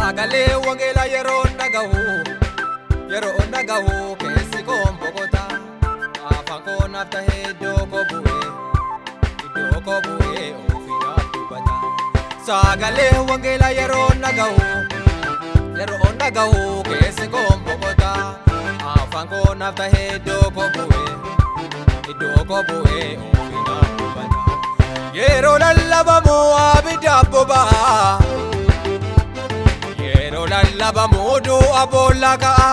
Sagalee wangeela yeroo nagahu keessi koon boqotaa afaan koo naaf tahee iddoo koo bu'ee ofiinaaf dubbata. Sagalee wangeela yeroo nagahu keessi koon boqotaa afaan koo naaf tahee iddoo koo bu'ee ofiinaaf dubbata. Yeroo lallabamu abidda boba'aa yeroo lallabamu du'a boolla ka'a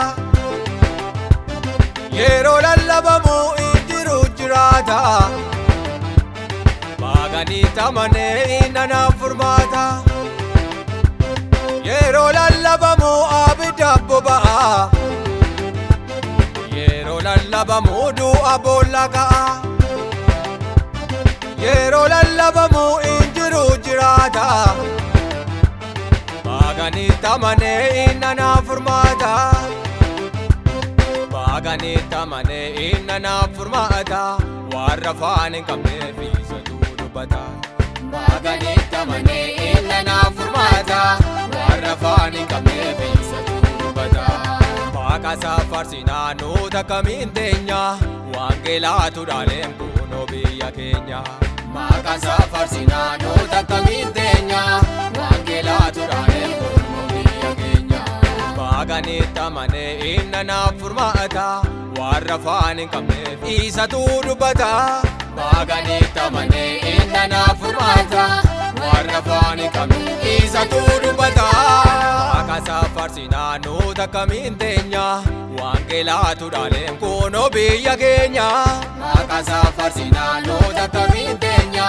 yeroo lallabamu injiru jiraata baaganii tamanee innanaaf furmaata. Yeroo lallabamu abidda boba'a yeroo lallabamu du'a boolla ka'a yeroo lallabamu injiru jiraata baaganii tamanee innanaaf furmaata. Baaganii tamanee innanaaf furmaata warra afaan hin qabneef isatu dubbata. Baaganii tamanee innanaaf furmaata warra afaan hin qabneef isatu dubbata. Waaqasaa faarsinaa nuti akkamiin teenya wangeelaatu dhaaleen kunoo biyya keenya. Waaqasaa faarsinaa nuti akkamiin teenya wangeelaatu dhaaleen kunoo biyya keenya. Baaganii tamanee innanaaf furmaata warra afaan hin qabneef isatu dubbata. Baaganii tamanee innanaaf furmaata warra afaan hin qabneef isatu dubbata. Waaqasaa faarsinaa nuti akkamiin teenya wangeelaatu dhaaleen kunoo biyya keenya. Waaqasaa faarsinaa nuti akkamiin teenya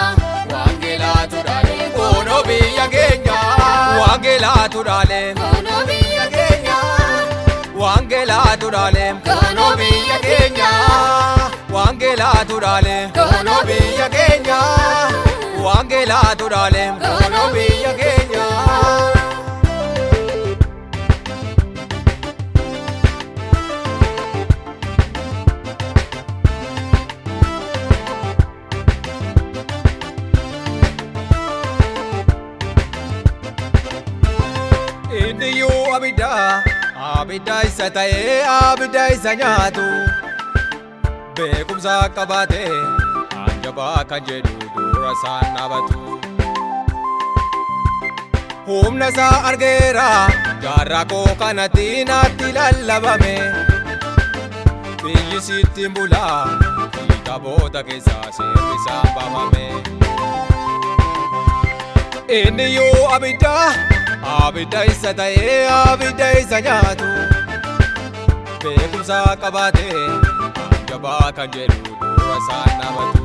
wangeelaatu dhaaleen kunoo biyya keenya. Wangeelaatu dhaaleen kunoo biyya keenya. Wangeelaatu dhaaleen kunoo biyya keenya. Wangeelaatu dhaaleen kunoo biyya keenya. Wangeelaatu dhaaleen kunoo biyya keenya. Indiyyuu abidda isa ta'ee abidda isa nyaatu beekumsa qabaatee anjabaa kan jedhu dura isaan dhaabatu. Humna isaa argeera jaarraa koo kanatti naatti lallabame biyyi sittiin bulaa kitaabota keessaa seerri isaan baafame. Indiyyuu abidda isa ta'ee abidda isa nyaatu beekumsa qabaatee anjabaa kan jedhu dura isaan dhaabatu.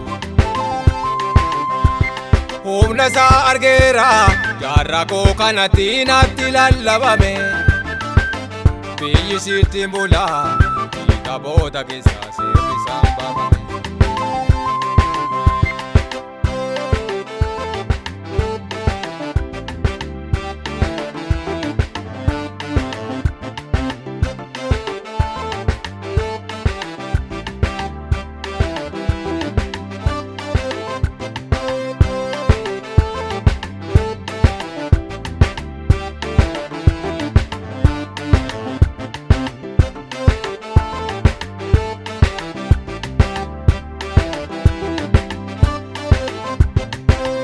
Humna isaa argeera jaarraa koo kanatti naatti lallabame biyyi sittiin bulaa kitaabota keessaa seerri isaan baafame.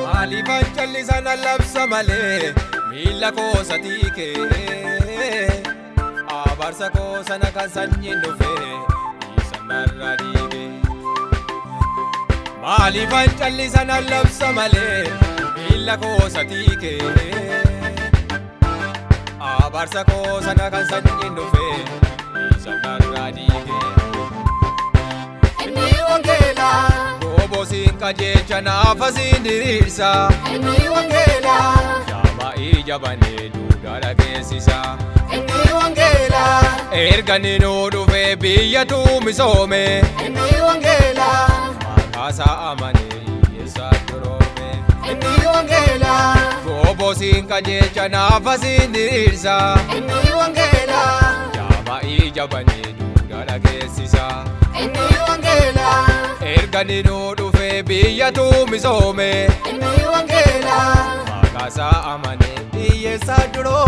Maaliifan callisan labsa malee miila koo satii kee abaarsa koo sana kan sanyiin dhufee isa narra dhiibe. Maaliifan callisan labsa malee miila koo satii kee abaarsa koo sana kan sanyiin dhufee isa narra dhiibe. Inni wangeela Boobosiin qajeelcha naafasiin diriirsa. Inni wangeela jaama'ii jabanee duudhaa dhageessisa. Inni wangeela erga nuu dhufee biyyatu misoome. Inni wangeela maqaasaa amanee hiyyeessaa duroome. Inni wangeela Boobosiin qajeelcha naafasiin diriirsa. Inni wangeela jaama'ii jabanee duudhaa dhageessisa. Inni wangeela erga nuu dhufee biyyatu misoome. Inni wangeela maqaasaa amanee hiyyeessaa duroome.